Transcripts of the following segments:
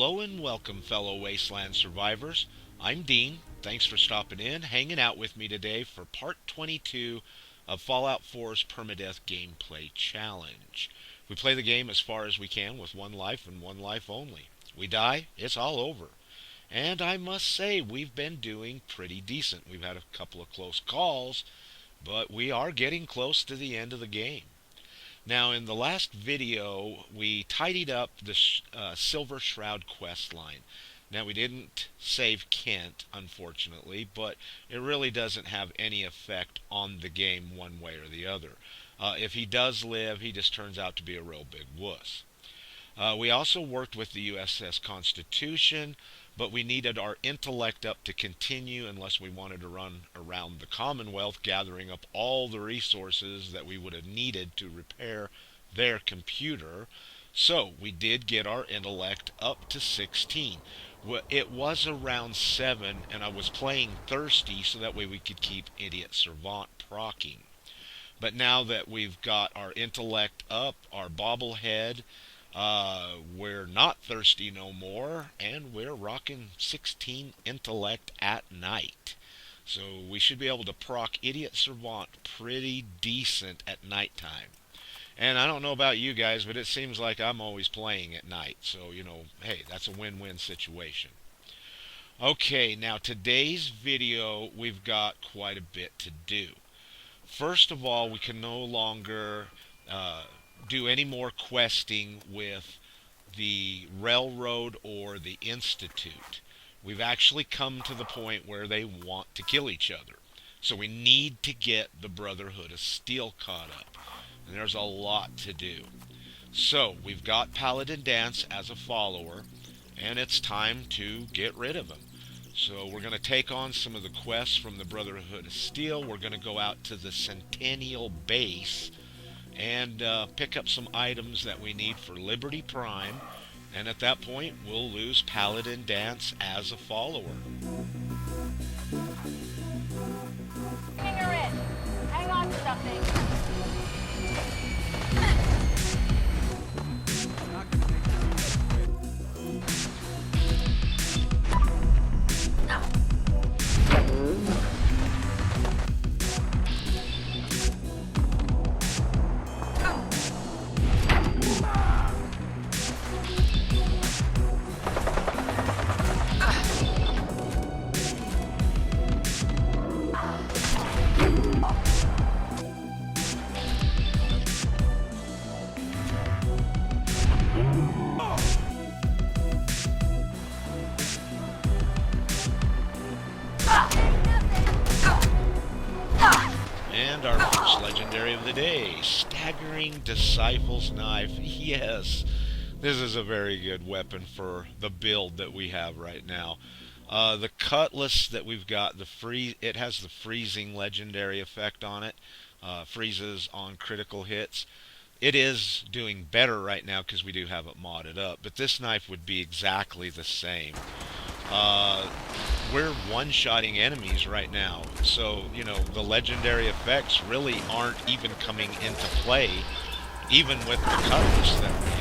Hello and welcome, fellow Wasteland survivors. I'm Dean. Thanks for stopping in, hanging out with me today for part 22 of Fallout 4's Permadeath Gameplay Challenge. We play the game as far as we can with one life and one life only. We die, it's all over. And I must say, we've been doing pretty decent. We've had a couple of close calls, but we are getting close to the end of the game. Now, in the last video, we tidied up the Silver Shroud quest line. Now, we didn't save Kent, unfortunately, but it really doesn't have any effect on the game one way or the other. If he does live, he just turns out to be a real big wuss. We also worked with the USS Constitution, but we needed our intellect up to continue unless we wanted to run around the Commonwealth gathering up all the resources that we would have needed to repair their computer. So we did get our intellect up to 16. It was around 7, and I was playing thirsty so that way we could keep Idiot Servant proccing. But now that we've got our intellect up, our bobblehead, we're not thirsty no more, and we're rocking 16 intellect at night. So we should be able to proc Idiot Servant pretty decent at nighttime. And I don't know about you guys, but it seems like I'm always playing at night. So, hey, that's a win-win situation. Okay, now today's video, we've got quite a bit to do. First of all, we can no longer do any more questing with the railroad or the institute. We've actually come to the point where they want to kill each other. So we need to get the Brotherhood of Steel caught up. And there's a lot to do. So we've got Paladin Dance as a follower, and it's time to get rid of him. So we're going to take on some of the quests from the Brotherhood of Steel. We're going to go out to the Centennial Base and pick up some items that we need for Liberty Prime, and at that point we'll lose Paladin Dance as a follower. Bringing her in. Hang on to something. And our first legendary of the day, Staggering Disciple's Knife. Yes, this is a very good weapon for the build that we have right now. The cutlass that we've got, it has the freezing legendary effect on it. Freezes on critical hits. It is doing better right now because we do have it modded up, but this knife would be exactly the same. We're one-shotting enemies right now, so, the legendary effects really aren't even coming into play, even with the cutlass that we're using.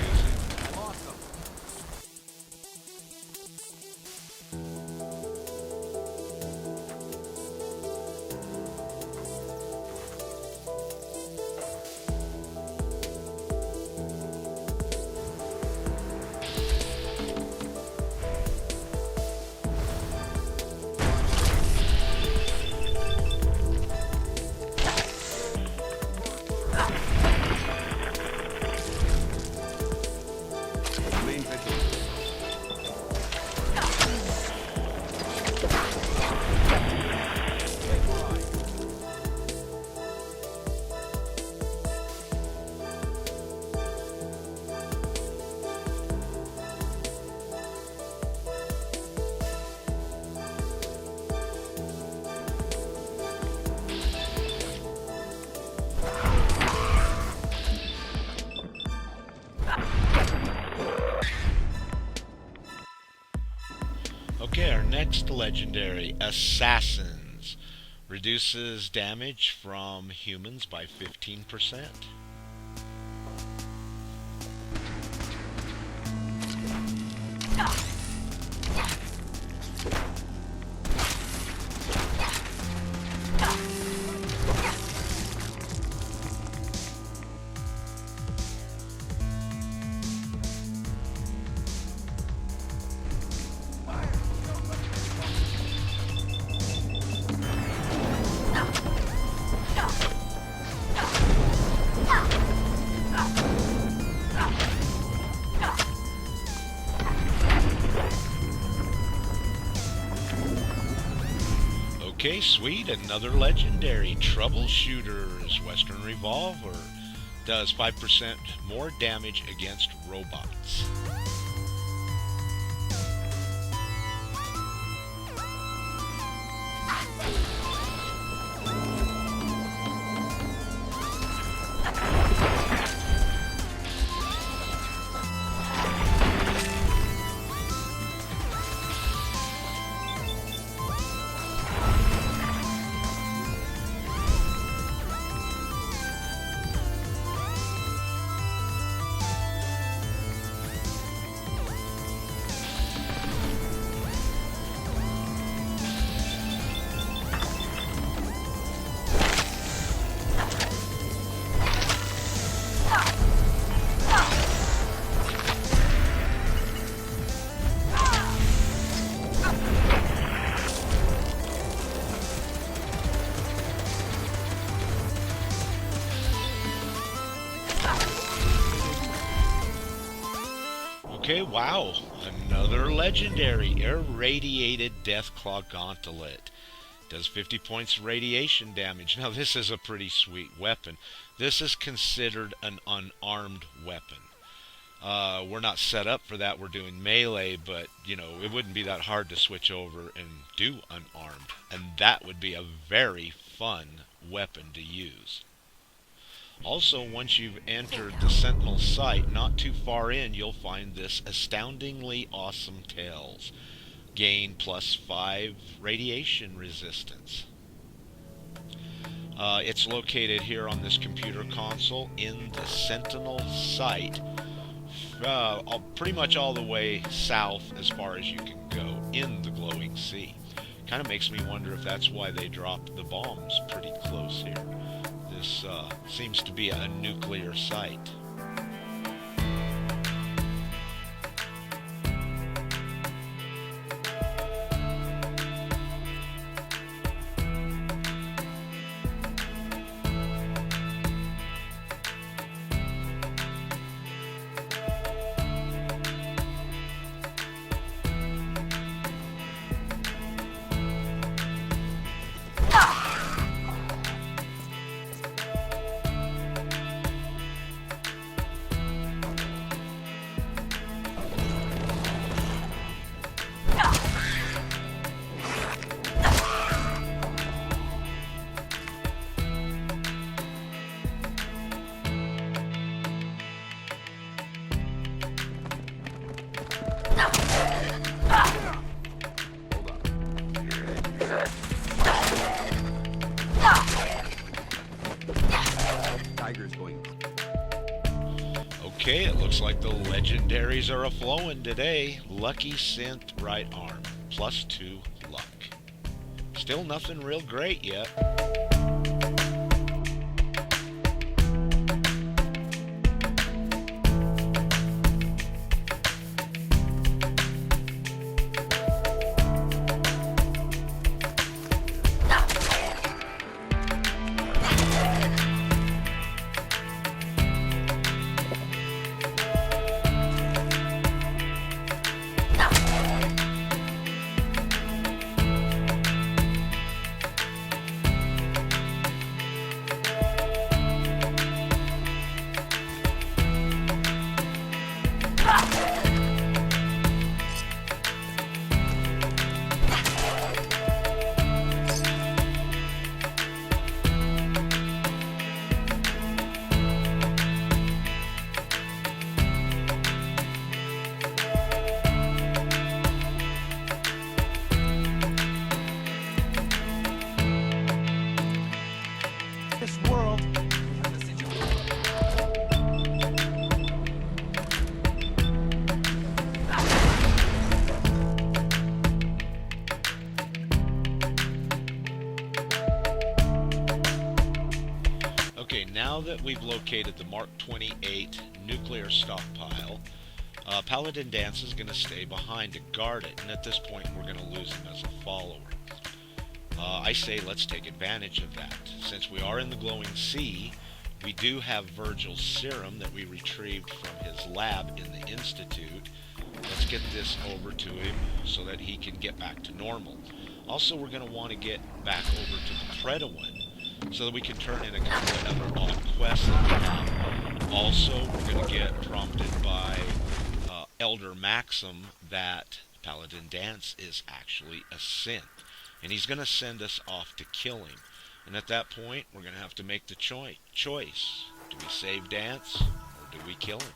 Okay, our next legendary, Assassins. Reduces damage from humans by 15%. Okay, sweet. Another legendary. Troubleshooters. Western Revolver. Does 5% more damage against robots. Okay, wow. Another legendary irradiated Deathclaw Gauntlet. Does 50 points radiation damage. Now this is a pretty sweet weapon. This is considered an unarmed weapon. We're not set up for that. We're doing melee, but you know, it wouldn't be that hard to switch over and do unarmed. And that would be a very fun weapon to use. Also, once you've entered the Sentinel site, not too far in, you'll find this astoundingly awesome Tails. Gain +5 radiation resistance. It's located here on this computer console in the Sentinel site. Pretty much all the way south as far as you can go in the glowing sea. Kind of makes me wonder if that's why they dropped the bombs pretty close here. This seems to be a nuclear site. Okay, it looks like the legendaries are a-flowing today. Lucky Synth right arm, +2 luck. Still nothing real great yet. This world. Okay, now that we've located the Mark 28 nuclear stockpile, Paladin Dance is going to stay behind to guard it, and at this point we're going to lose him as a follower. I say let's take advantage of that. Since we are in the glowing sea, we do have Virgil's serum that we retrieved from his lab in the Institute. Let's get this over to him so that he can get back to normal. Also, we're going to want to get back over to the Predawin so that we can turn in a couple of other odd quests that we have. Also, we're going to get prompted by Elder Maxim that Paladin Dance is actually a synth, and he's going to send us off to kill him. And at that point, we're going to have to make the choice. Do we save Dance, or do we kill him?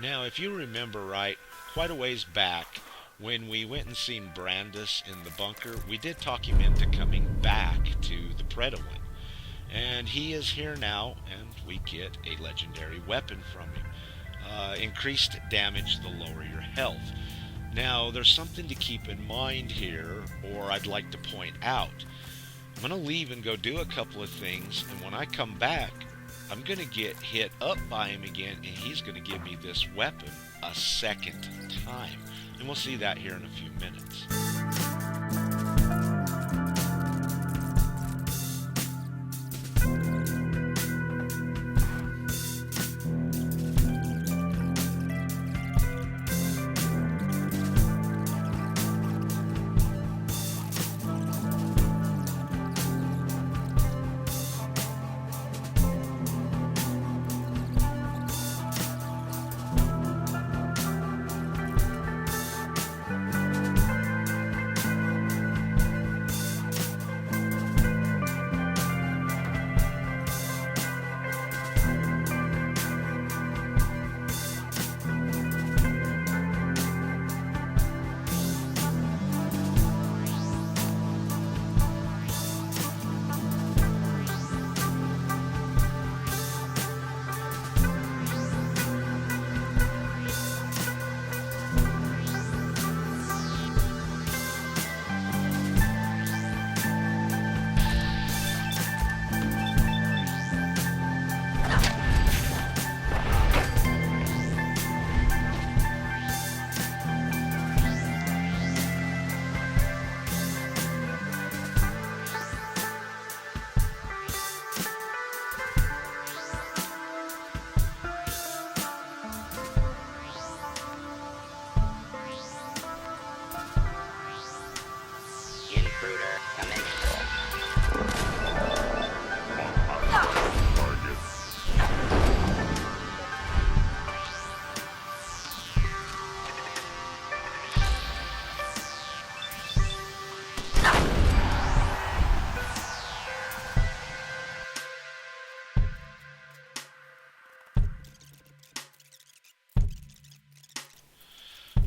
Now, if you remember right, quite a ways back, when we went and seen Brandis in the bunker, we did talk him into coming back to the Predawin. And he is here now, and we get a legendary weapon from him. Increased damage the lower your health. Now, there's something to keep in mind here, or I'd like to point out. I'm going to leave and go do a couple of things, and when I come back, I'm going to get hit up by him again, and he's going to give me this weapon a second time. And we'll see that here in a few minutes.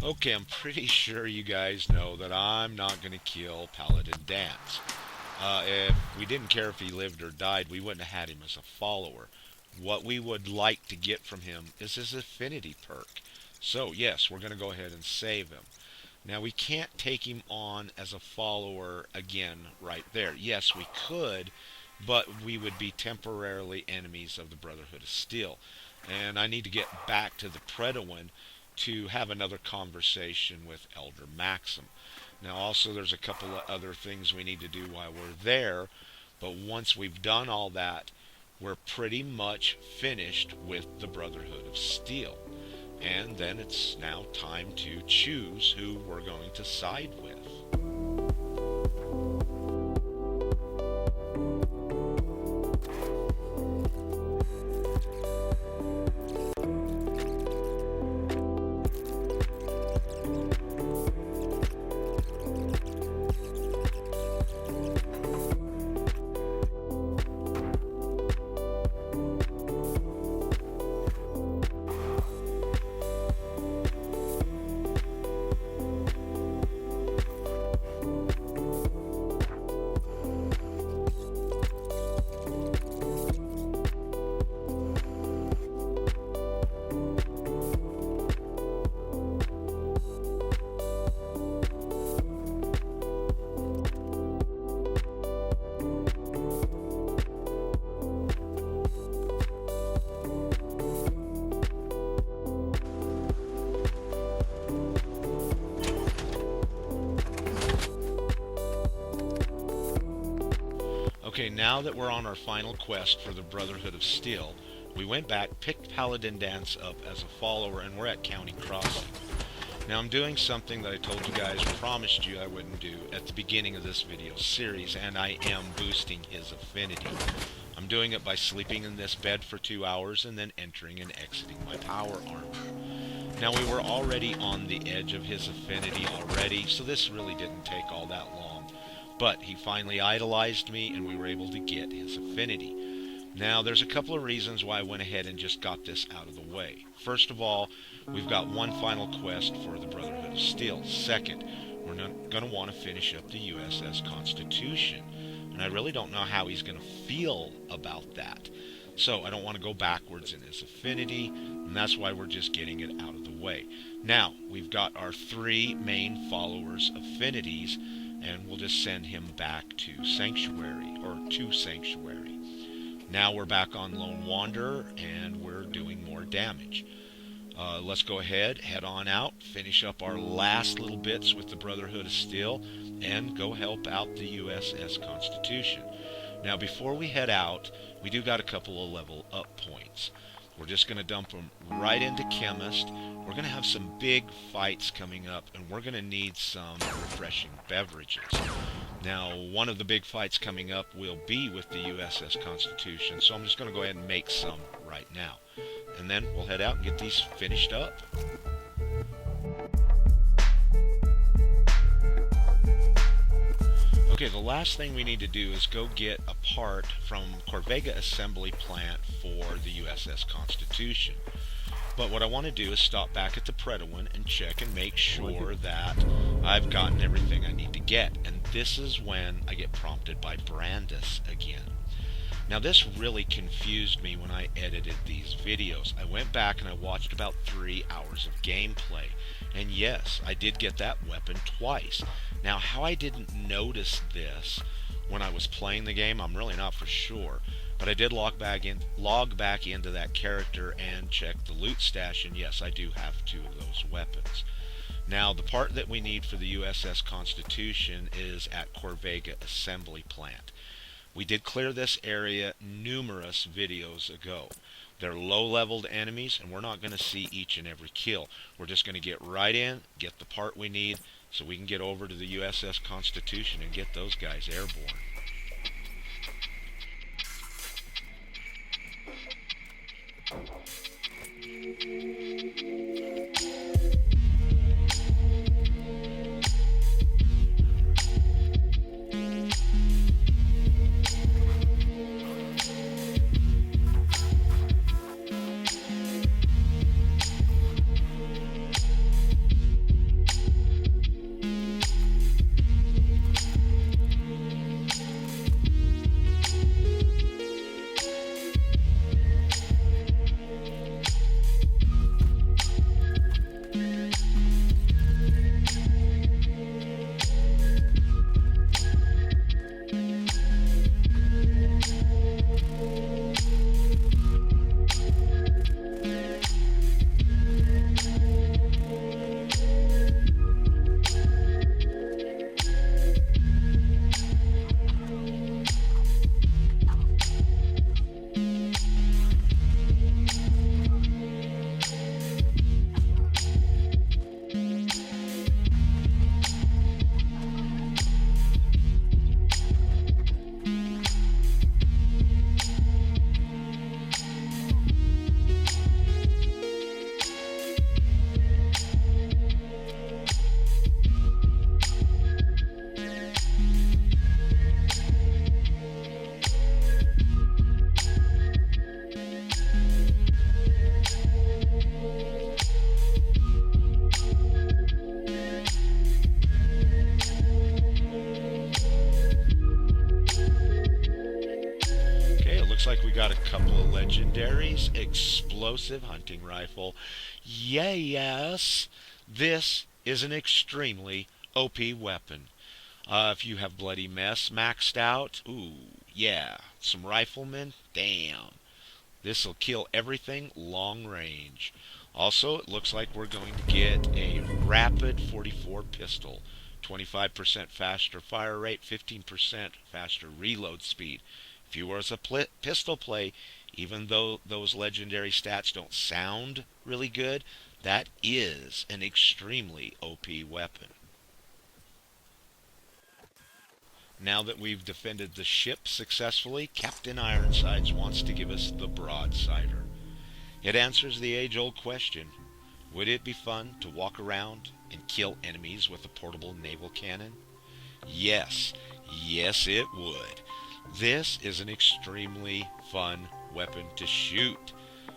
Okay, I'm pretty sure you guys know that I'm not going to kill Paladin Dance. If we didn't care if he lived or died, we wouldn't have had him as a follower. What we would like to get from him is his affinity perk. So, yes, we're going to go ahead and save him. Now, we can't take him on as a follower again right there. Yes, we could, but we would be temporarily enemies of the Brotherhood of Steel. And I need to get back to the Predawin to have another conversation with Elder Maxim. Now, also, there's a couple of other things we need to do while we're there, but once we've done all that, we're pretty much finished with the Brotherhood of Steel. And then it's now time to choose who we're going to side with. now that we're on our final quest for the Brotherhood of Steel, we went back, picked Paladin Dance up as a follower, and we're at County Crossing. Now I'm doing something that I told you guys, promised you I wouldn't do at the beginning of this video series, and I am boosting his affinity. I'm doing it by sleeping in this bed for 2 hours and then entering and exiting my power armor. Now we were already on the edge of his affinity already, so this really didn't take all that long. But he finally idolized me and we were able to get his affinity. Now there's a couple of reasons why I went ahead and just got this out of the way. First of all, we've got one final quest for the Brotherhood of Steel. Second, we're going to want to finish up the USS Constitution. And I really don't know how he's going to feel about that. So I don't want to go backwards in his affinity, and that's why we're just getting it out of the way. Now, we've got our 3 main followers' affinities, and we'll just send him back to Sanctuary, or to Sanctuary. Now we're back on Lone Wanderer, and we're doing more damage. Let's go ahead, head on out, finish up our last little bits with the Brotherhood of Steel, and go help out the USS Constitution. Now before we head out, we do got a couple of level up points. We're just going to dump them right into Chemist. We're going to have some big fights coming up, and we're going to need some refreshing beverages. Now, one of the big fights coming up will be with the USS Constitution, so I'm just going to go ahead and make some right now. And then we'll head out and get these finished up. Okay, the last thing we need to do is go get a part from Corvega Assembly Plant for the USS Constitution. But what I want to do is stop back at the Predawin and check and make sure that I've gotten everything I need to get. And this is when I get prompted by Brandis again. Now this really confused me when I edited these videos. I went back and I watched about 3 hours of gameplay. And yes, I did get that weapon twice. Now how I didn't notice this when I was playing the game, I'm really not for sure. But I did log back into that character and check the loot stash, and yes, I do have 2 of those weapons. Now, the part that we need for the USS Constitution is at Corvega Assembly Plant. We did clear this area numerous videos ago. They're low-leveled enemies, and we're not going to see each and every kill. We're just going to get right in, get the part we need, so we can get over to the USS Constitution and get those guys airborne. Looks like we got a couple of legendaries. Explosive hunting rifle. Yes, this is an extremely OP weapon. If you have Bloody Mess maxed out, ooh, yeah. Some riflemen, damn. This'll kill everything long range. Also, it looks like we're going to get a rapid 44 pistol. 25% faster fire rate, 15% faster reload speed. If you were as a pistol play, even though those legendary stats don't sound really good, that is an extremely OP weapon. Now that we've defended the ship successfully, Captain Ironsides wants to give us the broadsider. It answers the age-old question, would it be fun to walk around and kill enemies with a portable naval cannon? Yes, yes it would. This is an extremely fun weapon to shoot.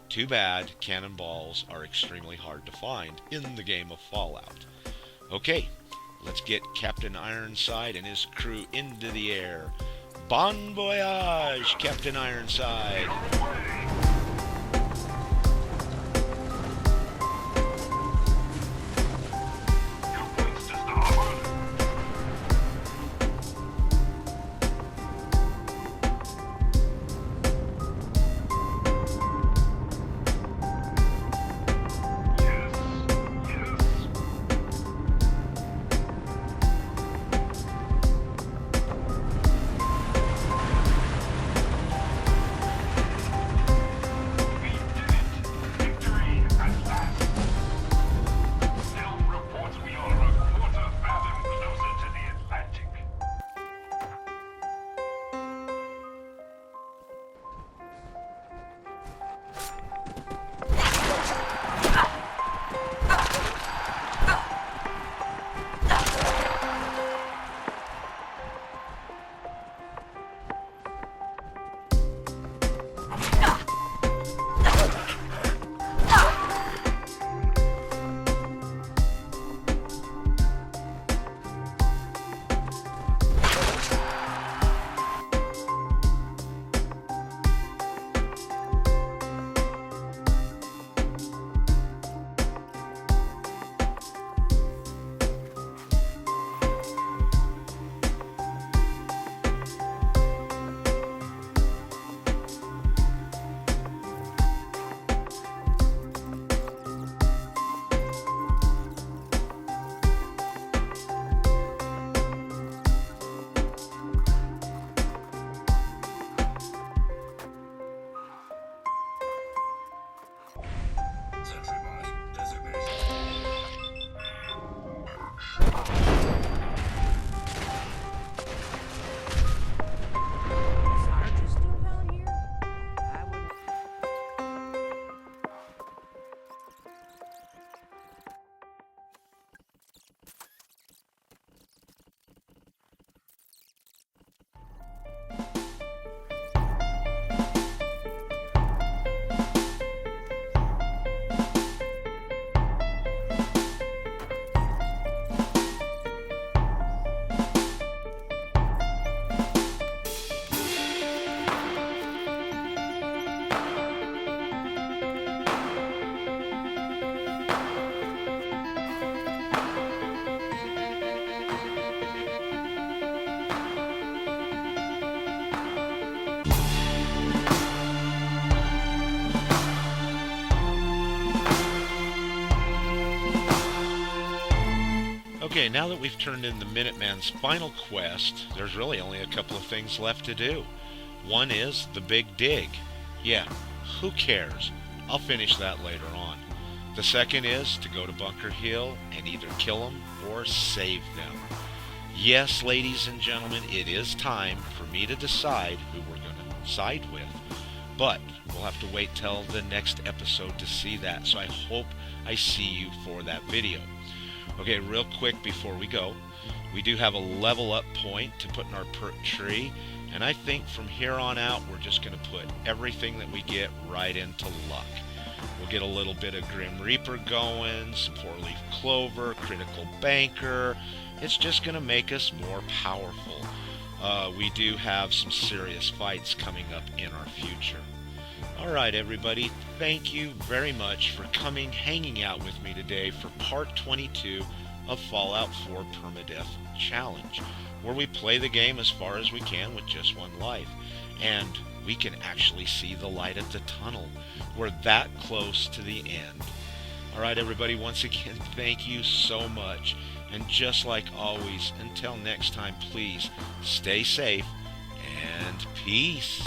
Too bad cannonballs are extremely hard to find in the game of Fallout. Okay, let's get Captain Ironside and his crew into the air. Bon voyage, Captain Ironside! Okay, now that we've turned in the Minuteman's final quest, there's really only a couple of things left to do. One is the Big Dig. Yeah, who cares? I'll finish that later on. The second is to go to Bunker Hill and either kill them or save them. Yes, ladies and gentlemen, it is time for me to decide who we're going to side with. But we'll have to wait till the next episode to see that, so I hope I see you for that video. Okay, real quick before we go, we do have a level up point to put in our perk tree, and I think from here on out we're just going to put everything that we get right into luck. We'll get a little bit of Grim Reaper going, some 4-leaf clover, critical banker. It's just going to make us more powerful. We do have some serious fights coming up in our future. Alright everybody, thank you very much for hanging out with me today for part 22 of Fallout 4 Permadeath Challenge, where we play the game as far as we can with just one life, and we can actually see the light at the tunnel. We're that close to the end. Alright everybody, once again, thank you so much, And just like always, until next time, please stay safe and peace.